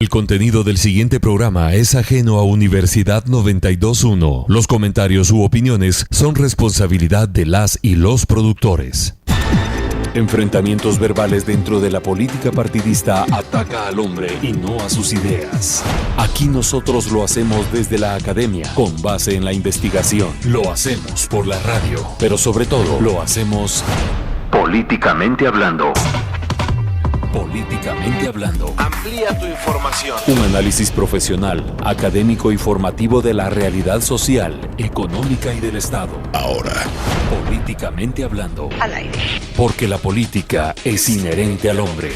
El contenido del siguiente programa es ajeno a Universidad 92.1. Los comentarios u opiniones son responsabilidad de las y los productores. Enfrentamientos verbales dentro de la política partidista ataca al hombre y no a sus ideas. Aquí nosotros lo hacemos desde la academia, con base en la investigación. Lo hacemos por la radio, pero sobre todo lo hacemos políticamente hablando. Políticamente hablando. Amplía tu información. Un análisis profesional, académico y formativo de la realidad social, económica y del Estado. Ahora, políticamente hablando. Al aire. Porque la política es inherente al hombre.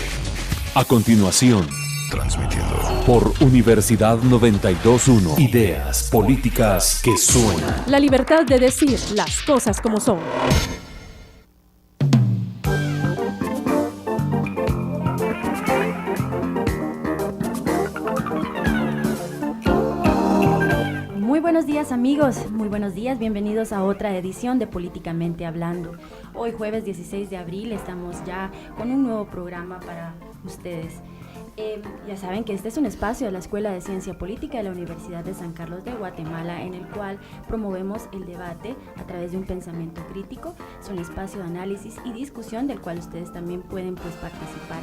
A continuación, transmitiendo por Universidad 92.1. Ideas políticas que suenan. La libertad de decir las cosas como son. Buenos días amigos, muy buenos días, bienvenidos a otra edición de Políticamente Hablando. Hoy jueves 16 de abril estamos ya con un nuevo programa para ustedes. Ya saben que este es un espacio de la Escuela de Ciencia Política de la Universidad de San Carlos de Guatemala, en el cual promovemos el debate a través de un pensamiento crítico. Es un espacio de análisis y discusión del cual ustedes también pueden participar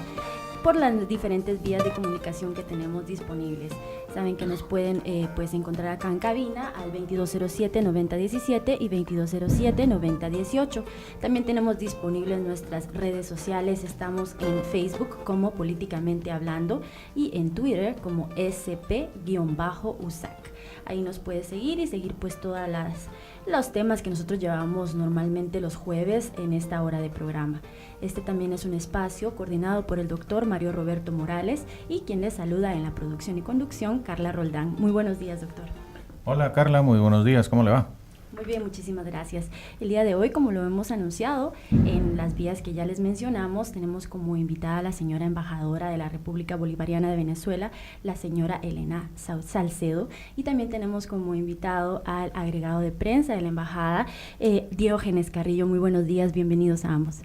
por las diferentes vías de comunicación que tenemos disponibles. Saben que nos pueden encontrar acá en cabina al 2207-9017 y 2207-9018. También tenemos disponibles nuestras redes sociales. Estamos en Facebook como Políticamente Hablando y en Twitter como SP-USAC. Ahí nos puede seguir y seguir pues todas los temas que nosotros llevamos normalmente los jueves en esta hora de programa. Este también es un espacio coordinado por el doctor Mario Roberto Morales y quien les saluda en la producción y conducción, Carla Roldán. Muy buenos días, doctor. Hola Carla, muy buenos días, ¿cómo le va? Muy bien, muchísimas gracias. El día de hoy, como lo hemos anunciado en las vías que ya les mencionamos, tenemos como invitada a la señora embajadora de la República Bolivariana de Venezuela, la señora Elena Salcedo, y también tenemos como invitado al agregado de prensa de la embajada, Diógenes Carrillo. Muy buenos días, bienvenidos a ambos.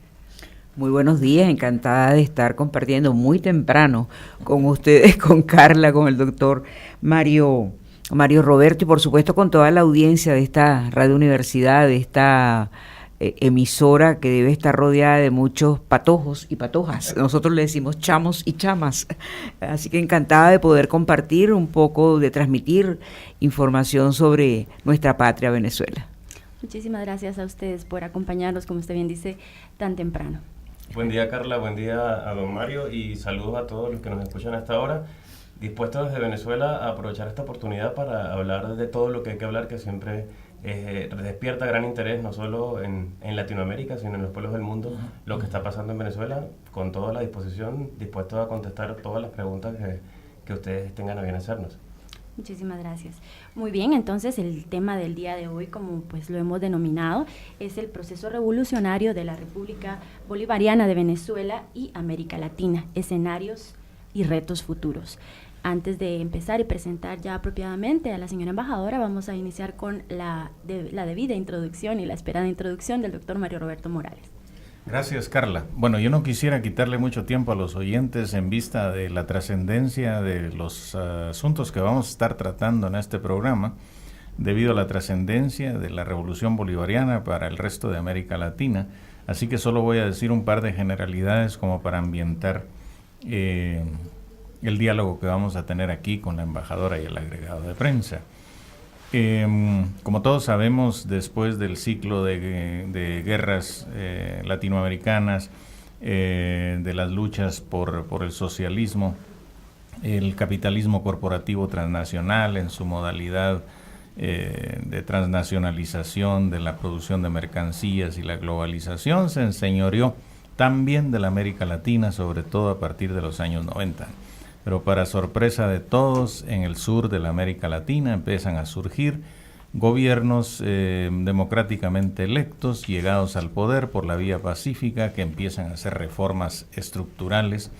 Muy buenos días, encantada de estar compartiendo muy temprano con ustedes, con Carla, con el doctor Mario Roberto y por supuesto con toda la audiencia de esta Radio Universidad, de esta emisora que debe estar rodeada de muchos patojos y patojas. Nosotros le decimos chamos y chamas. Así que encantada de poder compartir un poco, de transmitir información sobre nuestra patria Venezuela. Muchísimas gracias a ustedes por acompañarnos, como usted bien dice, tan temprano. Buen día Carla, buen día a don Mario y saludos a todos los que nos escuchan hasta ahora. Dispuestos desde Venezuela a aprovechar esta oportunidad para hablar de todo lo que hay que hablar, que siempre despierta gran interés, no solo en Latinoamérica, sino en los pueblos del mundo, lo que está pasando en Venezuela, con toda la disposición, dispuestos a contestar todas las preguntas que ustedes tengan a bien hacernos. Muchísimas gracias. Muy bien, entonces el tema del día de hoy, como pues lo hemos denominado, es el proceso revolucionario de la República Bolivariana de Venezuela y América Latina, escenarios y retos futuros. Antes de empezar y presentar ya apropiadamente a la señora embajadora, vamos a iniciar con la debida introducción y la esperada introducción del doctor Mario Roberto Morales. Gracias, Carla. Bueno, yo no quisiera quitarle mucho tiempo a los oyentes en vista de la trascendencia de los asuntos que vamos a estar tratando en este programa, debido a la trascendencia de la Revolución Bolivariana para el resto de América Latina. Así que solo voy a decir un par de generalidades como para ambientar el diálogo que vamos a tener aquí con la embajadora y el agregado de prensa. Como todos sabemos, después del ciclo de guerras latinoamericanas, de las luchas por el socialismo, el capitalismo corporativo transnacional en su modalidad de transnacionalización de la producción de mercancías y la globalización, se enseñoreó también de la América Latina, sobre todo a partir de los años 90. Pero para sorpresa de todos, en el sur de la América Latina empiezan a surgir gobiernos democráticamente electos, llegados al poder por la vía pacífica, que empiezan a hacer reformas estructurales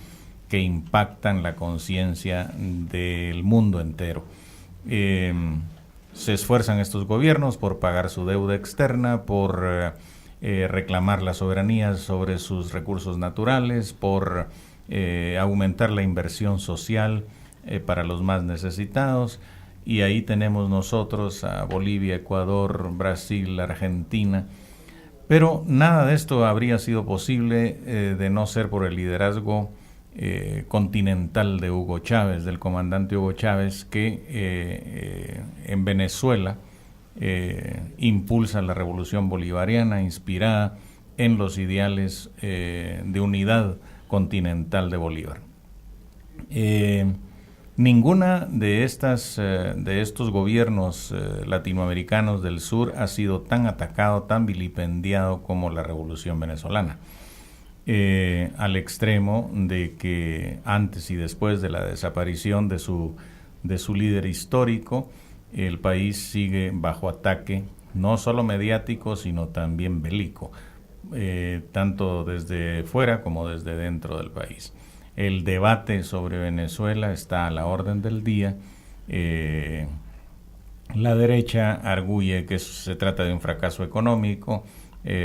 que impactan la conciencia del mundo entero. Se esfuerzan estos gobiernos por pagar su deuda externa, por reclamar la soberanía sobre sus recursos naturales, por aumentar la inversión social para los más necesitados, y ahí tenemos nosotros a Bolivia, Ecuador, Brasil, Argentina. Pero nada de esto habría sido posible de no ser por el liderazgo continental de Hugo Chávez, del comandante Hugo Chávez, que en Venezuela impulsa la revolución bolivariana inspirada en los ideales de unidad continental de Bolívar. Ninguna de estos gobiernos latinoamericanos del sur ha sido tan atacado, tan vilipendiado como la revolución venezolana, al extremo de que antes y después de la desaparición de su líder histórico, el país sigue bajo ataque, no solo mediático, sino también bélico, tanto desde fuera como desde dentro del país. El debate sobre Venezuela está a la orden del día. La derecha arguye que se trata de un fracaso económico.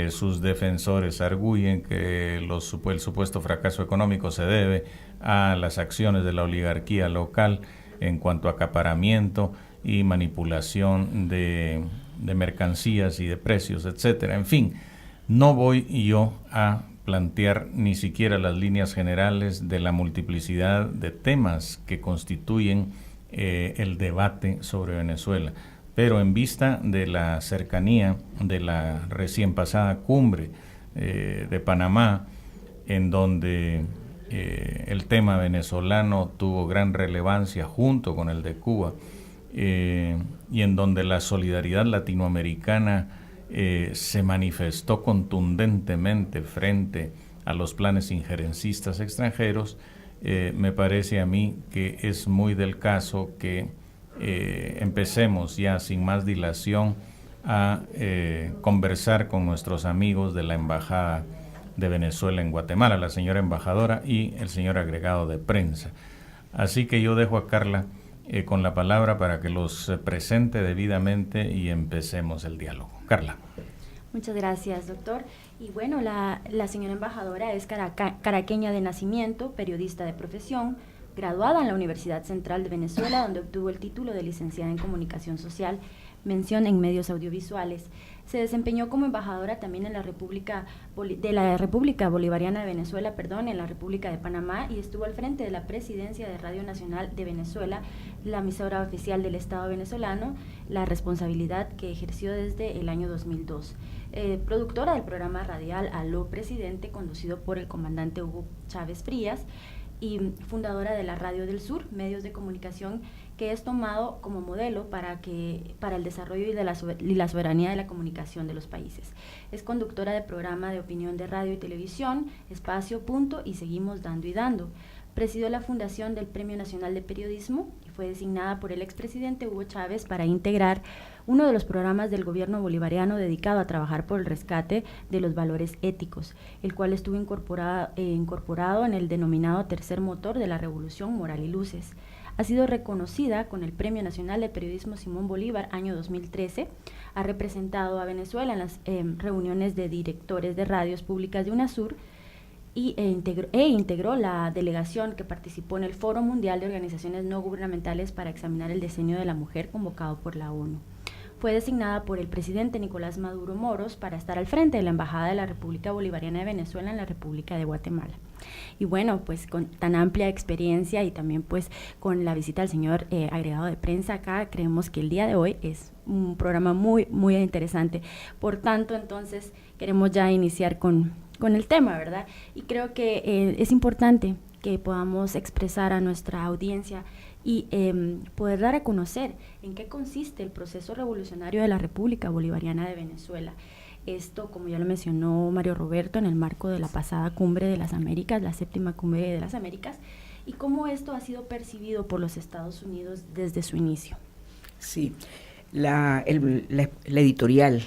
Sus defensores arguyen que el supuesto fracaso económico se debe a las acciones de la oligarquía local en cuanto a acaparamiento y manipulación de mercancías y de precios, etcétera. En fin, no voy yo a plantear ni siquiera las líneas generales de la multiplicidad de temas que constituyen el debate sobre Venezuela. Pero en vista de la cercanía de la recién pasada cumbre de Panamá, en donde el tema venezolano tuvo gran relevancia junto con el de Cuba, y en donde la solidaridad latinoamericana se manifestó contundentemente frente a los planes injerencistas extranjeros, me parece a mí que es muy del caso que empecemos ya sin más dilación a conversar con nuestros amigos de la Embajada de Venezuela en Guatemala, la señora embajadora y el señor agregado de prensa. Así que yo dejo a Carla con la palabra para que los presente debidamente y empecemos el diálogo. Carla. Muchas gracias, doctor. Y bueno, la señora embajadora es caraqueña de nacimiento, periodista de profesión, graduada en la Universidad Central de Venezuela, donde obtuvo el título de licenciada en Comunicación Social, mención en medios audiovisuales. Se desempeñó como embajadora también en la República Bolivariana de Venezuela, en la República de Panamá, y estuvo al frente de la presidencia de Radio Nacional de Venezuela, la emisora oficial del Estado venezolano, la responsabilidad que ejerció desde el año 2002. Productora del programa radial Aló Presidente, conducido por el comandante Hugo Chávez Frías, y fundadora de la Radio del Sur, medios de comunicación que es tomado como modelo para el desarrollo y la soberanía de la comunicación de los países. Es conductora de programa de opinión de radio y televisión, Espacio, Punto y Seguimos Dando y Dando. Presidió la fundación del Premio Nacional de Periodismo y fue designada por el expresidente Hugo Chávez para integrar uno de los programas del gobierno bolivariano dedicado a trabajar por el rescate de los valores éticos, el cual estuvo incorporado en el denominado tercer motor de la Revolución Moral y Luces. Ha sido reconocida con el Premio Nacional de Periodismo Simón Bolívar, año 2013. Ha representado a Venezuela en las reuniones de directores de radios públicas de UNASUR e integró la delegación que participó en el Foro Mundial de Organizaciones No Gubernamentales para examinar el diseño de la mujer convocado por la ONU. Fue designada por el presidente Nicolás Maduro Moros para estar al frente de la Embajada de la República Bolivariana de Venezuela en la República de Guatemala. Y bueno, pues con tan amplia experiencia y también pues con la visita del señor agregado de prensa acá, creemos que el día de hoy es un programa muy, muy interesante. Por tanto, entonces, queremos ya iniciar con el tema, ¿verdad? Y creo que es importante que podamos expresar a nuestra audiencia y poder dar a conocer en qué consiste el proceso revolucionario de la República Bolivariana de Venezuela. Esto, como ya lo mencionó Mario Roberto, en el marco de la pasada Cumbre de las Américas, la 7ª Cumbre de las Américas, y cómo esto ha sido percibido por los Estados Unidos desde su inicio. Sí, la editorial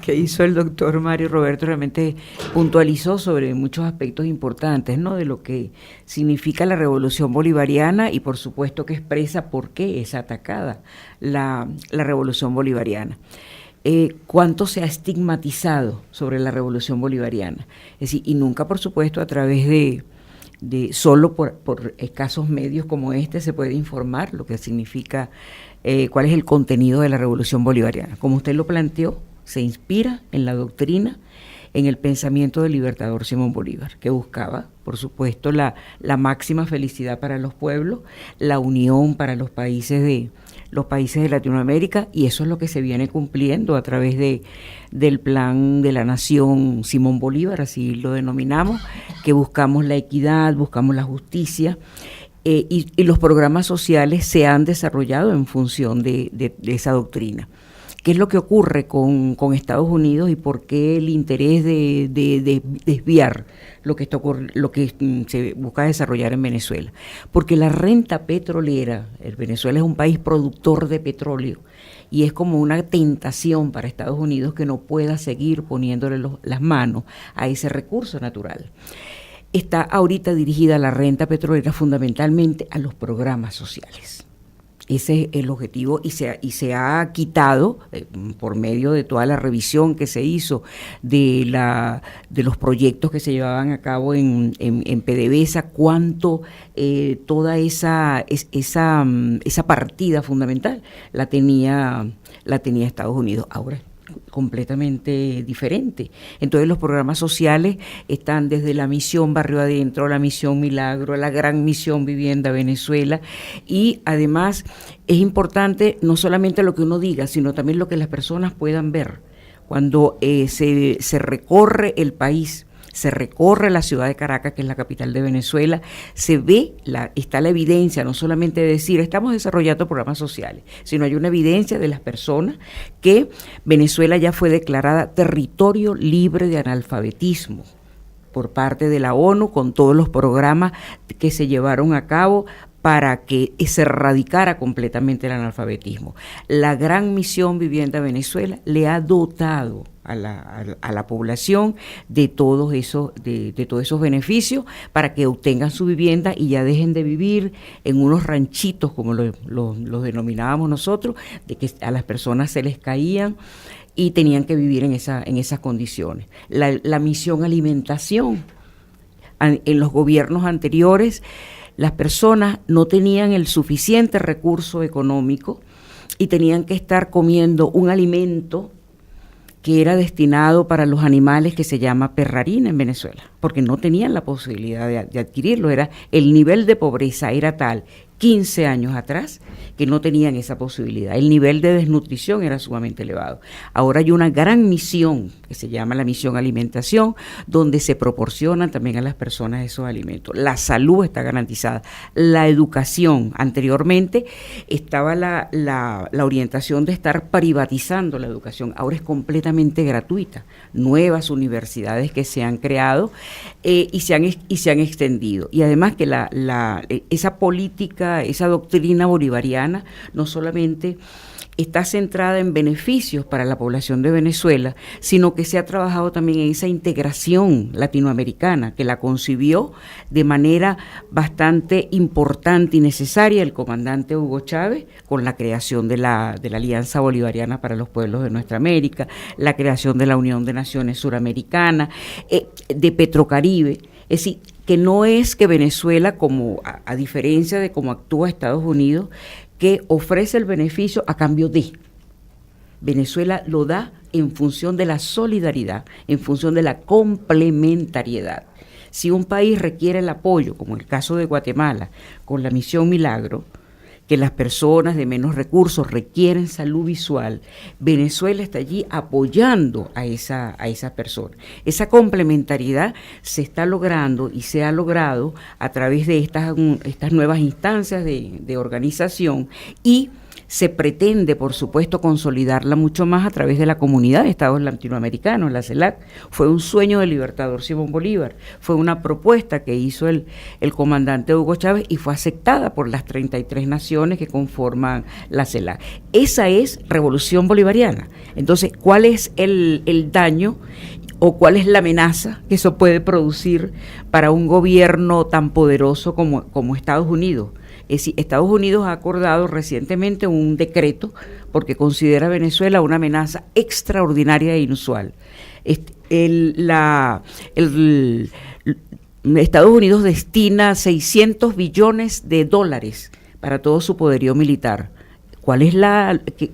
que hizo el doctor Mario Roberto realmente puntualizó sobre muchos aspectos importantes, ¿no?, de lo que significa la revolución bolivariana y por supuesto que expresa por qué es atacada la revolución bolivariana. Cuánto se ha estigmatizado sobre la revolución bolivariana, es decir, y nunca por supuesto a través de solo por escasos medios como este se puede informar lo que significa, cuál es el contenido de la Revolución Bolivariana. Como usted lo planteó, se inspira en la doctrina, en el pensamiento del libertador Simón Bolívar, que buscaba, por supuesto, la máxima felicidad para los pueblos, la unión para los países de Latinoamérica, y eso es lo que se viene cumpliendo a través del plan de la nación Simón Bolívar, así lo denominamos, que buscamos la equidad, buscamos la justicia, y los programas sociales se han desarrollado en función de esa doctrina. ¿Qué es lo que ocurre con Estados Unidos y por qué el interés de desviar lo que se busca desarrollar en Venezuela? Porque la renta petrolera, Venezuela es un país productor de petróleo y es como una tentación para Estados Unidos que no pueda seguir poniéndole las manos a ese recurso natural. Está ahorita dirigida la renta petrolera fundamentalmente a los programas sociales. Ese es el objetivo y se ha quitado por medio de toda la revisión que se hizo de los proyectos que se llevaban a cabo en PDVSA, cuánto toda esa partida fundamental la tenía Estados Unidos. Ahora completamente diferente. Entonces los programas sociales están desde la misión Barrio Adentro, la misión Milagro, la gran misión Vivienda Venezuela, y además es importante no solamente lo que uno diga, sino también lo que las personas puedan ver. Cuando se recorre el país, se recorre la ciudad de Caracas, que es la capital de Venezuela, se ve, está la evidencia, no solamente de decir estamos desarrollando programas sociales, sino hay una evidencia de las personas que Venezuela ya fue declarada territorio libre de analfabetismo por parte de la ONU, con todos los programas que se llevaron a cabo para que se erradicara completamente el analfabetismo. La gran misión Vivienda Venezuela le ha dotado a la población de todos esos beneficios para que obtengan su vivienda y ya dejen de vivir en unos ranchitos, como los denominábamos nosotros, de que a las personas se les caían y tenían que vivir en esas condiciones. La misión alimentación, en los gobiernos anteriores, las personas no tenían el suficiente recurso económico y tenían que estar comiendo un alimento que era destinado para los animales, que se llama perrarina en Venezuela, porque no tenían la posibilidad de adquirirlo. El nivel de pobreza era tal 15 años atrás que no tenían esa posibilidad. El nivel de desnutrición era sumamente elevado. Ahora hay una gran misión que se llama la misión alimentación, donde se proporcionan también a las personas esos alimentos. La salud está garantizada. La educación, anteriormente estaba la orientación de estar privatizando la educación, ahora es completamente gratuita. Nuevas universidades que se han creado y se han extendido. Y además que esa política, esa doctrina bolivariana no solamente está centrada en beneficios para la población de Venezuela, sino que se ha trabajado también en esa integración latinoamericana que la concibió de manera bastante importante y necesaria el comandante Hugo Chávez, con la creación de la Alianza Bolivariana para los Pueblos de Nuestra América, la creación de la Unión de Naciones Suramericana, de Petrocaribe. Es decir, que no es que Venezuela, como a diferencia de cómo actúa Estados Unidos, que ofrece el beneficio a cambio de. Venezuela lo da en función de la solidaridad, en función de la complementariedad. Si un país requiere el apoyo, como el caso de Guatemala, con la misión Milagro, que las personas de menos recursos requieren salud visual, Venezuela está allí apoyando a esa persona. Esa complementariedad se está logrando y se ha logrado a través de estas nuevas instancias de organización, y se pretende, por supuesto, consolidarla mucho más a través de la Comunidad de Estados Latinoamericanos, la CELAC. Fue un sueño del libertador Simón Bolívar, fue una propuesta que hizo el comandante Hugo Chávez y fue aceptada por las 33 naciones que conforman la CELAC. Esa es revolución bolivariana. Entonces, ¿cuál es el daño o cuál es la amenaza que eso puede producir para un gobierno tan poderoso como Estados Unidos? Es decir, Estados Unidos ha acordado recientemente un decreto porque considera a Venezuela una amenaza extraordinaria e inusual. Estados Unidos destina $600 billones para todo su poderío militar. ¿Cuál es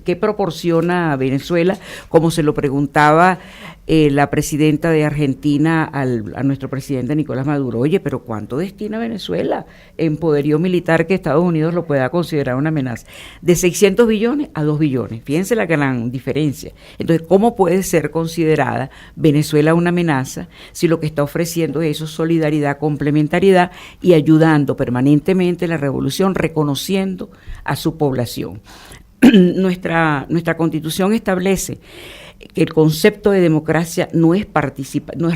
qué proporciona Venezuela? Como se lo preguntaba la presidenta de Argentina a nuestro presidente Nicolás Maduro. Oye, pero ¿cuánto destina Venezuela en poderío militar que Estados Unidos lo pueda considerar una amenaza? De 600 billones a 2 billones. Fíjense la gran diferencia. Entonces, ¿cómo puede ser considerada Venezuela una amenaza si lo que está ofreciendo es eso, solidaridad, complementariedad y ayudando permanentemente la revolución, reconociendo a su población? Nuestra Constitución establece que el concepto de democracia no es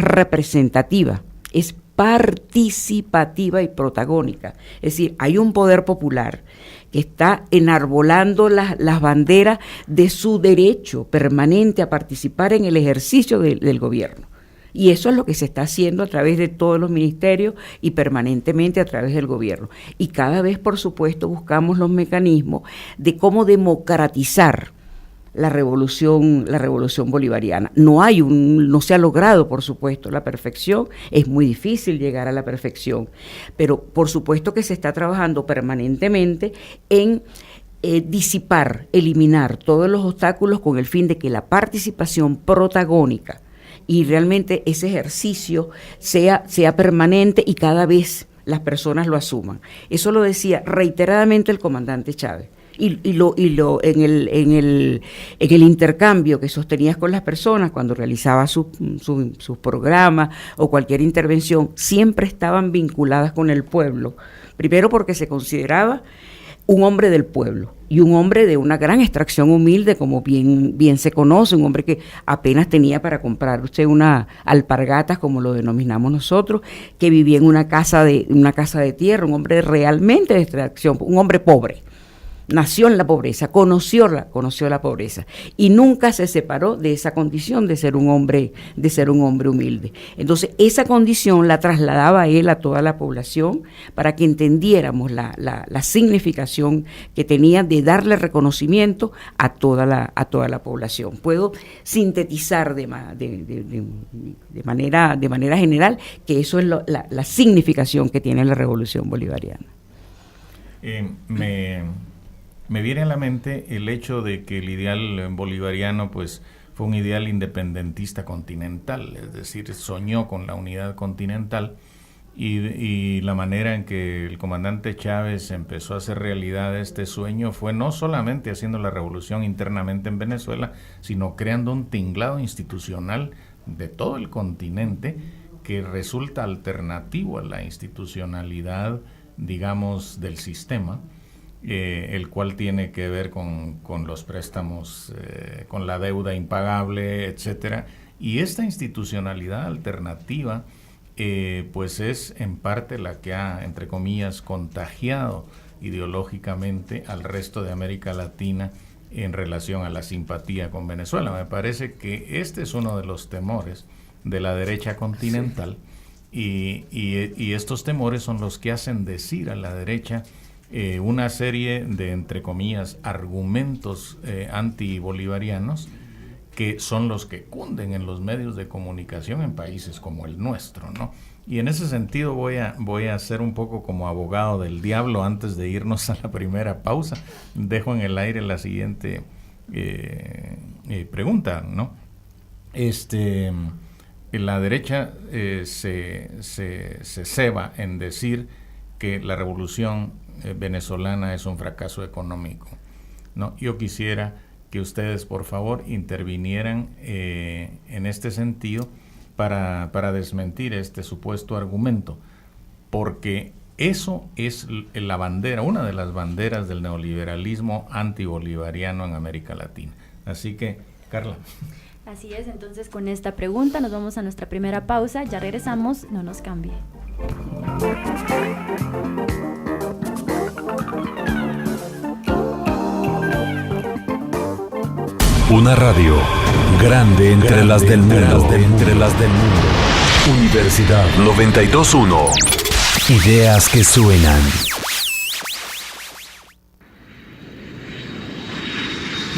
representativa, es participativa y protagónica. Es decir, hay un poder popular que está enarbolando las banderas de su derecho permanente a participar en el ejercicio del gobierno. Y eso es lo que se está haciendo a través de todos los ministerios y permanentemente a través del gobierno. Y cada vez, por supuesto, buscamos los mecanismos de cómo democratizar la revolución bolivariana. No se ha logrado, por supuesto, la perfección. Es muy difícil llegar a la perfección. Pero, por supuesto que se está trabajando permanentemente en disipar, eliminar todos los obstáculos con el fin de que la participación protagónica y realmente ese ejercicio sea permanente y cada vez las personas lo asuman. Eso lo decía reiteradamente el comandante Chávez. Y en el intercambio que sostenías con las personas cuando realizaba sus programas o cualquier intervención, siempre estaban vinculadas con el pueblo. Primero porque se consideraba un hombre del pueblo y un hombre de una gran extracción humilde, como bien se conoce, un hombre que apenas tenía para comprar usted una alpargatas, como lo denominamos nosotros, que vivía en una casa de tierra, un hombre realmente de extracción, un hombre pobre. Nació en la pobreza, conoció la pobreza y nunca se separó de esa condición de ser un hombre humilde. Entonces, esa condición la trasladaba él a toda la población para que entendiéramos la significación que tenía de darle reconocimiento a toda la población. Puedo sintetizar de manera general que eso es la significación que tiene la revolución bolivariana. Me viene a la mente el hecho de que el ideal bolivariano pues fue un ideal independentista continental, es decir, soñó con la unidad continental y la manera en que el comandante Chávez empezó a hacer realidad este sueño fue no solamente haciendo la revolución internamente en Venezuela, sino creando un tinglado institucional de todo el continente que resulta alternativo a la institucionalidad, digamos, del sistema, el cual tiene que ver con los préstamos, con la deuda impagable, etcétera. Y esta institucionalidad alternativa, pues es en parte la que ha, entre comillas, contagiado ideológicamente al resto de América Latina en relación a la simpatía con Venezuela. Me parece que este es uno de los temores de la derecha continental, y estos temores son los que hacen decir a la derecha una serie de, entre comillas, argumentos antibolivarianos que son los que cunden en los medios de comunicación en países como el nuestro, ¿no? Y en ese sentido voy a ser un poco como abogado del diablo antes de irnos a la primera pausa. Dejo en el aire la siguiente pregunta, ¿no? La derecha se ceba en decir que la revolución venezolana es un fracaso económico, ¿no? Yo quisiera que ustedes, por favor, intervinieran en este sentido para desmentir este supuesto argumento, porque eso es la bandera, una de las banderas del neoliberalismo antibolivariano en América Latina. Así que, Carla. Así es, entonces con esta pregunta nos vamos a nuestra primera pausa, ya regresamos, no nos cambie. Una radio grande entre las del mundo. Universidad 921. Ideas que suenan.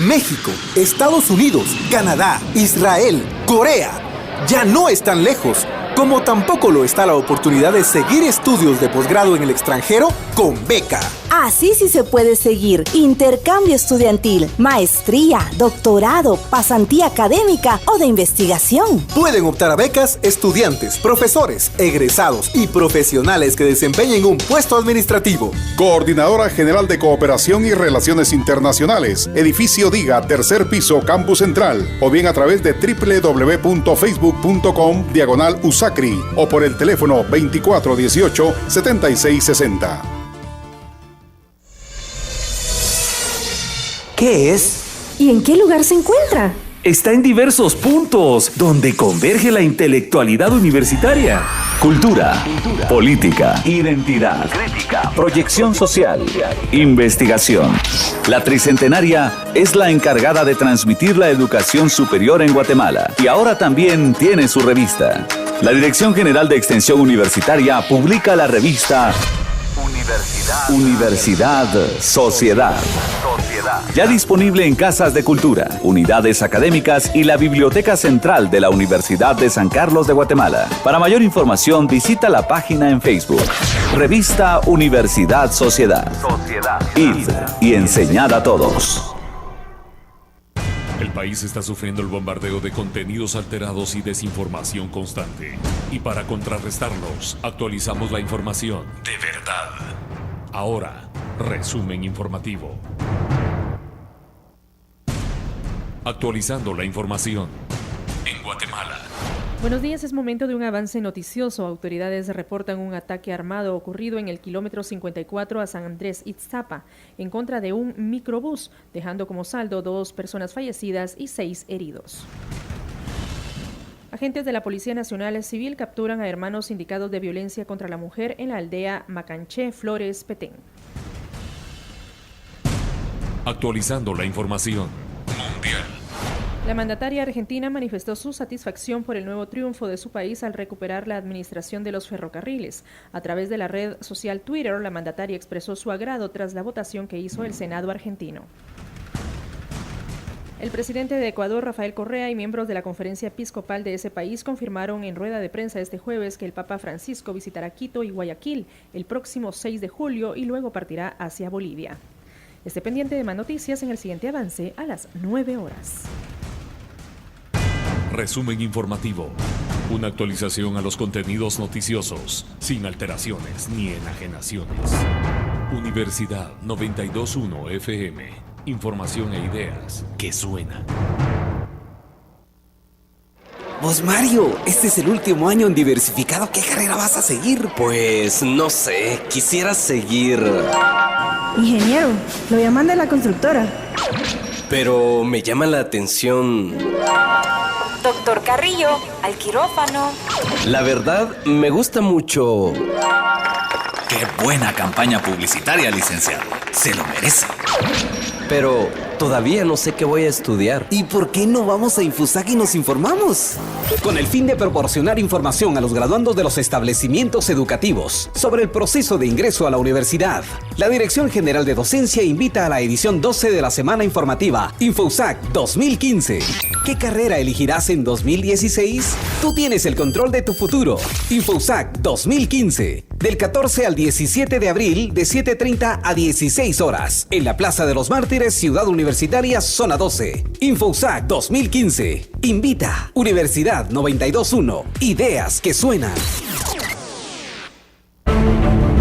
México, Estados Unidos, Canadá, Israel, Corea. Ya no están lejos. Como tampoco lo está la oportunidad de seguir estudios de posgrado en el extranjero con beca. Así sí se puede seguir. Intercambio estudiantil, maestría, doctorado, pasantía académica o de investigación. Pueden optar a becas estudiantes, profesores, egresados y profesionales que desempeñen un puesto administrativo. Coordinadora General de Cooperación y Relaciones Internacionales, Edificio Diga, tercer piso, Campus Central, o bien a través de www.facebook.com/USACRI o por el teléfono 2418-7660. ¿Qué es? ¿Y en qué lugar se encuentra? Está en diversos puntos, donde converge la intelectualidad universitaria. Cultura, política, identidad, crítica, proyección social, investigación. La Tricentenaria es la encargada de transmitir la educación superior en Guatemala y ahora también tiene su revista. La Dirección General de Extensión Universitaria publica la revista Universidad Sociedad. Ya disponible en casas de cultura, unidades académicas y la Biblioteca Central de la Universidad de San Carlos de Guatemala. Para mayor información visita la página en Facebook. Revista Universidad Sociedad. Id y enseñad a todos. El país está sufriendo el bombardeo de contenidos alterados y desinformación constante. Y para contrarrestarlos, actualizamos la información de verdad. Ahora, resumen informativo. Actualizando la información en Guatemala. Buenos días, es momento de un avance noticioso. Autoridades reportan un ataque armado ocurrido en el kilómetro 54 a San Andrés Itzapa en contra de un microbús, dejando como saldo 2 personas fallecidas y 6 heridos. Agentes de la Policía Nacional Civil capturan a hermanos sindicados de violencia contra la mujer en la aldea Macanché, Flores, Petén. Actualizando la información mundial. La mandataria argentina manifestó su satisfacción por el nuevo triunfo de su país al recuperar la administración de los ferrocarriles. A través de la red social Twitter, la mandataria expresó su agrado tras la votación que hizo el Senado argentino. El presidente de Ecuador, Rafael Correa, y miembros de la conferencia episcopal de ese país confirmaron en rueda de prensa este jueves que el Papa Francisco visitará Quito y Guayaquil el próximo 6 de julio y luego partirá hacia Bolivia. Esté pendiente de más noticias en el siguiente avance a las 9 horas. Resumen informativo. Una actualización a los contenidos noticiosos, sin alteraciones ni enajenaciones. Universidad 92.1 FM. Información e ideas que suenan. Vos, Mario, este es el último año en diversificado. ¿Qué carrera vas a seguir? Pues no sé, quisiera seguir... Ingeniero, lo llaman de la constructora. Pero me llama la atención... Doctor Carrillo, al quirófano. La verdad, me gusta mucho... ¡Qué buena campaña publicitaria, licenciado! ¡Se lo merece! Pero todavía no sé qué voy a estudiar. ¿Y por qué no vamos a Infusac y nos informamos? Con el fin de proporcionar información a los graduandos de los establecimientos educativos sobre el proceso de ingreso a la universidad, la Dirección General de Docencia invita a la edición 12 de la Semana Informativa Infusac 2015. ¿Qué carrera elegirás en 2016? Tú tienes el control de tu futuro. Infusac 2015. Del 14 al 17 de abril, de 7:30 a 16 horas. En la Plaza de los Mártires, Ciudad Universitaria, Zona 12. Infusac 2015. Invita. Universidad 92.1. Ideas que suenan.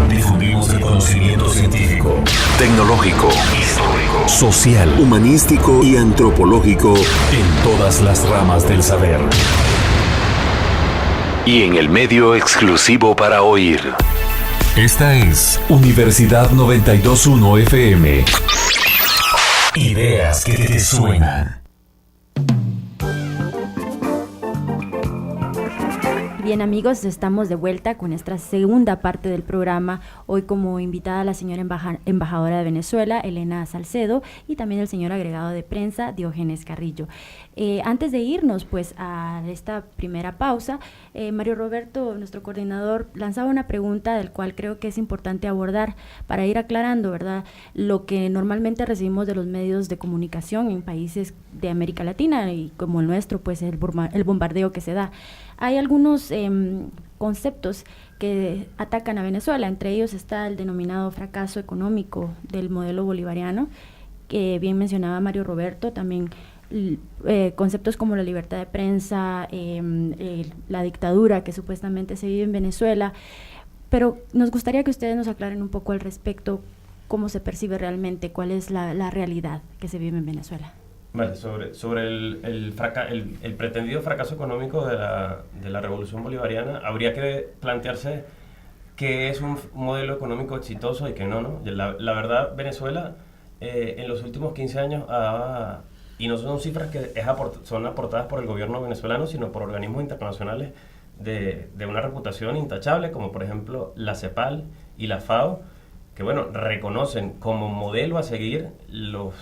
Difundimos el conocimiento científico, tecnológico, histórico, social, humanístico y antropológico en todas las ramas del saber. Y en el medio exclusivo para oír. Esta es Universidad 92.1 FM. Ideas que te suenan. Bien, amigos, estamos de vuelta con nuestra segunda parte del programa. Hoy como invitada la señora embajadora de Venezuela, Elena Salcedo, y también el señor agregado de prensa, Diógenes Carrillo. Antes de irnos pues a esta primera pausa, Mario Roberto, nuestro coordinador, lanzaba una pregunta del cual creo que es importante abordar para ir aclarando, ¿verdad?, lo que normalmente recibimos de los medios de comunicación en países de América Latina y como el nuestro, pues el bombardeo que se da. Hay algunos conceptos que atacan a Venezuela. Entre ellos está el denominado fracaso económico del modelo bolivariano, que bien mencionaba Mario Roberto, también conceptos como la libertad de prensa, la dictadura que supuestamente se vive en Venezuela, pero nos gustaría que ustedes nos aclaren un poco al respecto, cómo se percibe realmente, cuál es la realidad que se vive en Venezuela. Vale, sobre el pretendido fracaso económico de la revolución bolivariana, habría que plantearse qué es un modelo económico exitoso y qué no. La verdad, Venezuela en los últimos 15 años y no son cifras que son aportadas por el gobierno venezolano, sino por organismos internacionales de una reputación intachable, como por ejemplo la CEPAL y la FAO, que reconocen como modelo a seguir los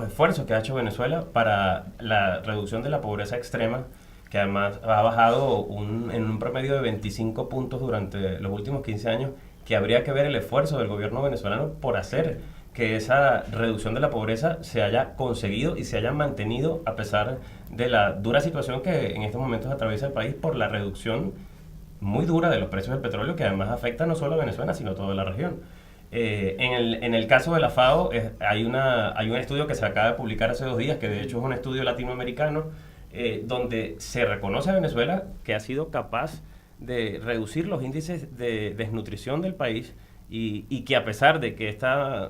esfuerzos que ha hecho Venezuela para la reducción de la pobreza extrema, que además ha bajado en un promedio de 25 puntos durante los últimos 15 años, que habría que ver el esfuerzo del gobierno venezolano por hacer que esa reducción de la pobreza se haya conseguido y se haya mantenido a pesar de la dura situación que en estos momentos atraviesa el país por la reducción muy dura de los precios del petróleo, que además afecta no solo a Venezuela, sino a toda la región. En el caso de la FAO, hay un estudio que se acaba de publicar hace 2 días, que de hecho es un estudio latinoamericano, donde se reconoce a Venezuela que ha sido capaz de reducir los índices de desnutrición del país y que a pesar de que esta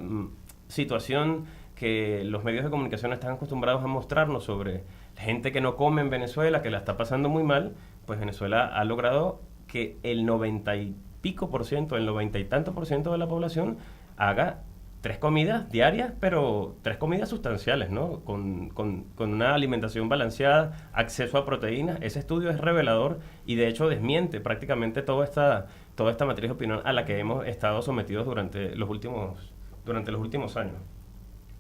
situación que los medios de comunicación están acostumbrados a mostrarnos sobre gente que no come en Venezuela, que la está pasando muy mal, pues Venezuela ha logrado que el 90 y pico por ciento, el 90 y tanto por ciento de la población haga 3 comidas diarias, pero 3 comidas sustanciales, ¿no? Con una alimentación balanceada, acceso a proteínas. Ese estudio es revelador y de hecho desmiente prácticamente toda esta matriz de opinión a la que hemos estado sometidos durante los últimos años.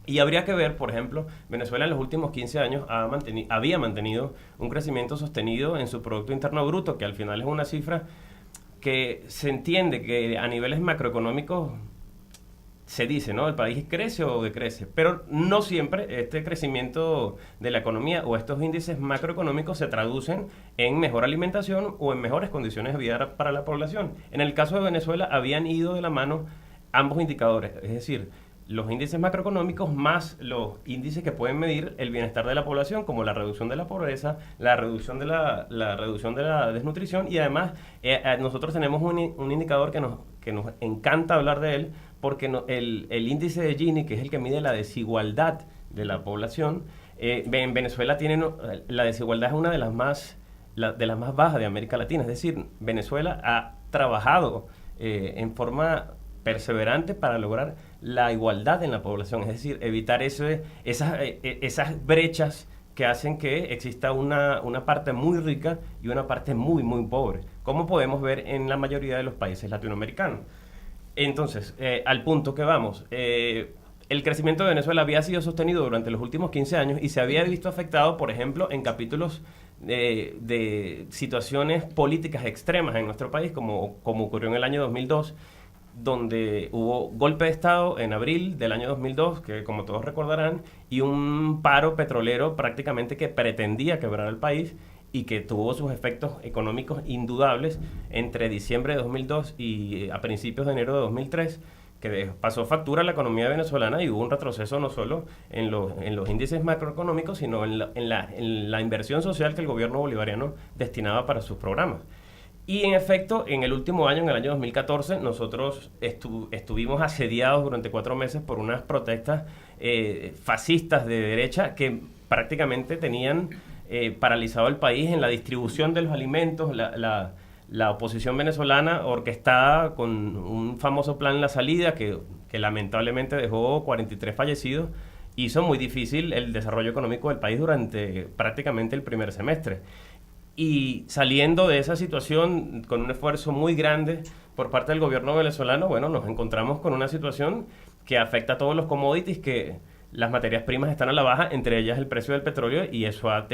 Y habría que ver, por ejemplo, Venezuela en los últimos 15 años había mantenido un crecimiento sostenido en su Producto Interno Bruto, que al final es una cifra que se entiende que a niveles macroeconómicos se dice, ¿no? El país crece o decrece, pero no siempre este crecimiento de la economía o estos índices macroeconómicos se traducen en mejor alimentación o en mejores condiciones de vida para la población. En el caso de Venezuela habían ido de la mano ambos indicadores, es decir, los índices macroeconómicos más los índices que pueden medir el bienestar de la población, como la reducción de la pobreza, la reducción de la desnutrición, y además nosotros tenemos un indicador que nos encanta hablar de él, porque el índice de Gini, que es el que mide la desigualdad de la población, en Venezuela la desigualdad es una de las más bajas de América Latina. Es decir, Venezuela ha trabajado en forma perseverante para lograr la igualdad en la población, es decir, evitar esas brechas que hacen que exista una parte muy rica y una parte muy, muy pobre, como podemos ver en la mayoría de los países latinoamericanos. Entonces, al punto que vamos, el crecimiento de Venezuela había sido sostenido durante los últimos 15 años y se había visto afectado, por ejemplo, en capítulos de situaciones políticas extremas en nuestro país, como ocurrió en el año 2002, donde hubo golpe de Estado en abril del año 2002, que como todos recordarán, y un paro petrolero prácticamente que pretendía quebrar el país y que tuvo sus efectos económicos indudables entre diciembre de 2002 y a principios de enero de 2003, que pasó factura a la economía venezolana y hubo un retroceso no solo en los índices macroeconómicos, sino en la inversión social que el gobierno bolivariano destinaba para sus programas. Y en efecto, en el último año, en el año 2014, nosotros estuvimos asediados durante 4 meses por unas protestas fascistas de derecha que prácticamente tenían paralizado el país en la distribución de los alimentos. La oposición venezolana, orquestada con un famoso plan La Salida, que lamentablemente dejó 43 fallecidos, hizo muy difícil el desarrollo económico del país durante prácticamente el primer semestre. Y saliendo de esa situación con un esfuerzo muy grande por parte del gobierno venezolano, bueno, nos encontramos con una situación que afecta a todos los commodities, que las materias primas están a la baja, entre ellas el precio del petróleo, y eso ha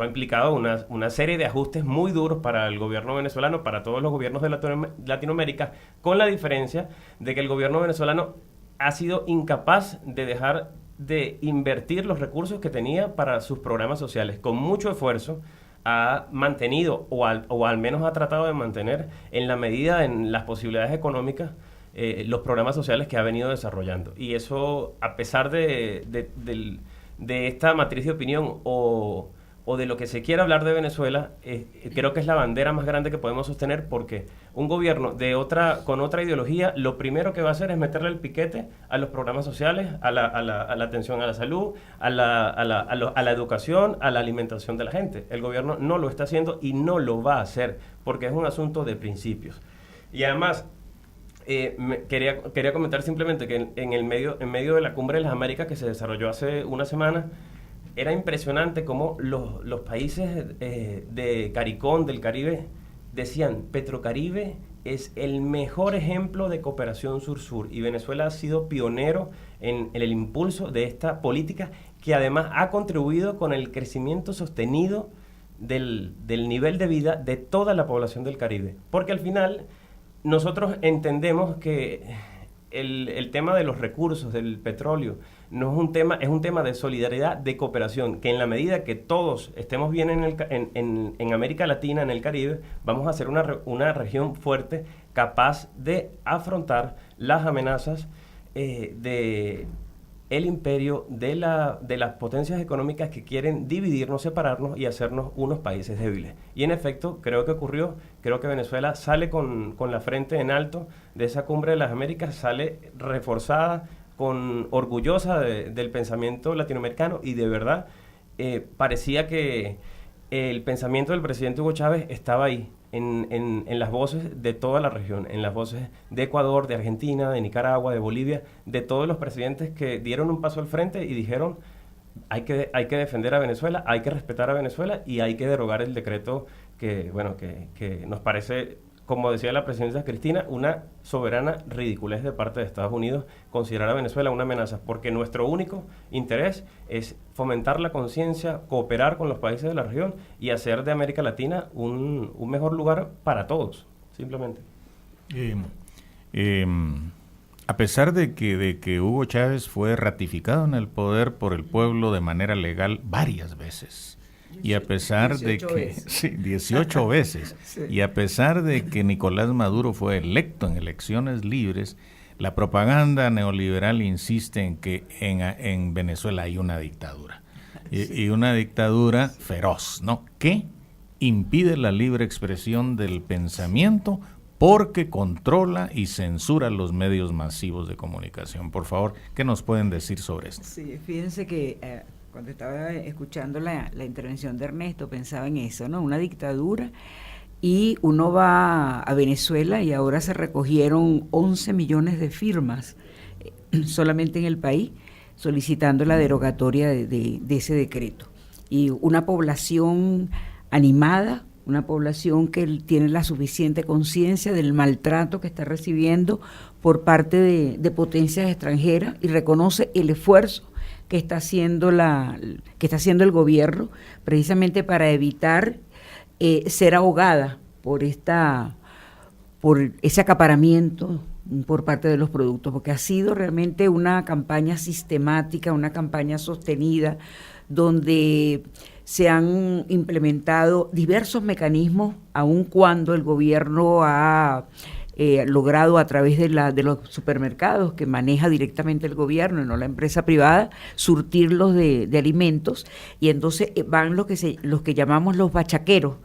implicado una serie de ajustes muy duros para el gobierno venezolano, para todos los gobiernos de Latinoamérica, con la diferencia de que el gobierno venezolano ha sido incapaz de dejar de invertir los recursos que tenía para sus programas sociales. Con mucho esfuerzo, ha mantenido o al menos ha tratado de mantener en la medida, en las posibilidades económicas, los programas sociales que ha venido desarrollando. Y eso, a pesar de esta matriz de opinión o de lo que se quiera hablar de Venezuela, creo que es la bandera más grande que podemos sostener, porque un gobierno con otra ideología, lo primero que va a hacer es meterle el piquete a los programas sociales, a la atención a la salud, a la educación, a la alimentación de la gente. El gobierno no lo está haciendo y no lo va a hacer, porque es un asunto de principios. Y además, quería comentar simplemente que en medio de la Cumbre de las Américas que se desarrolló hace una semana, era impresionante cómo los países de CARICOM, del Caribe, decían: Petrocaribe es el mejor ejemplo de cooperación sur-sur, y Venezuela ha sido pionero en el impulso de esta política, que además ha contribuido con el crecimiento sostenido del nivel de vida de toda la población del Caribe. Porque al final nosotros entendemos que el tema de los recursos, del petróleo, no es un tema de solidaridad, de cooperación, que en la medida que todos estemos bien en América Latina, en el Caribe, vamos a ser una región fuerte, capaz de afrontar las amenazas de el imperio, de las potencias económicas que quieren dividirnos, separarnos y hacernos unos países débiles. Y en efecto, creo que ocurrió. Creo que Venezuela sale con la frente en alto de esa Cumbre de las Américas, sale reforzada, orgullosa del pensamiento latinoamericano, y de verdad parecía que el pensamiento del presidente Hugo Chávez estaba ahí, en las voces de toda la región, en las voces de Ecuador, de Argentina, de Nicaragua, de Bolivia, de todos los presidentes que dieron un paso al frente y dijeron: hay que defender a Venezuela, hay que respetar a Venezuela y hay que derogar el decreto que nos parece, como decía la presidenta Cristina, una soberana ridiculez de parte de Estados Unidos considerar a Venezuela una amenaza, porque nuestro único interés es fomentar la conciencia, cooperar con los países de la región y hacer de América Latina un mejor lugar para todos, simplemente. A pesar de que Hugo Chávez fue ratificado en el poder por el pueblo de manera legal varias veces, y a pesar de que 18 veces, sí. Y a pesar de que Nicolás Maduro fue electo en elecciones libres, la propaganda neoliberal insiste en que en Venezuela hay una dictadura, y una dictadura feroz, ¿no? Que impide la libre expresión del pensamiento porque controla y censura los medios masivos de comunicación. Por favor, ¿qué nos pueden decir sobre esto? Sí, fíjense que cuando estaba escuchando la intervención de Ernesto, pensaba en eso, ¿no? Una dictadura, y uno va a Venezuela y ahora se recogieron 11 millones de firmas solamente en el país solicitando la derogatoria de ese decreto. Y una población animada, una población que tiene la suficiente conciencia del maltrato que está recibiendo por parte de potencias extranjeras, y reconoce el esfuerzo que está haciendo el gobierno precisamente para evitar ser ahogada por ese acaparamiento por parte de los productos, porque ha sido realmente una campaña sistemática, una campaña sostenida, donde se han implementado diversos mecanismos, aun cuando el gobierno ha logrado, a través de los supermercados que maneja directamente el gobierno y no la empresa privada, surtirlos de alimentos, y entonces van los que llamamos los bachaqueros,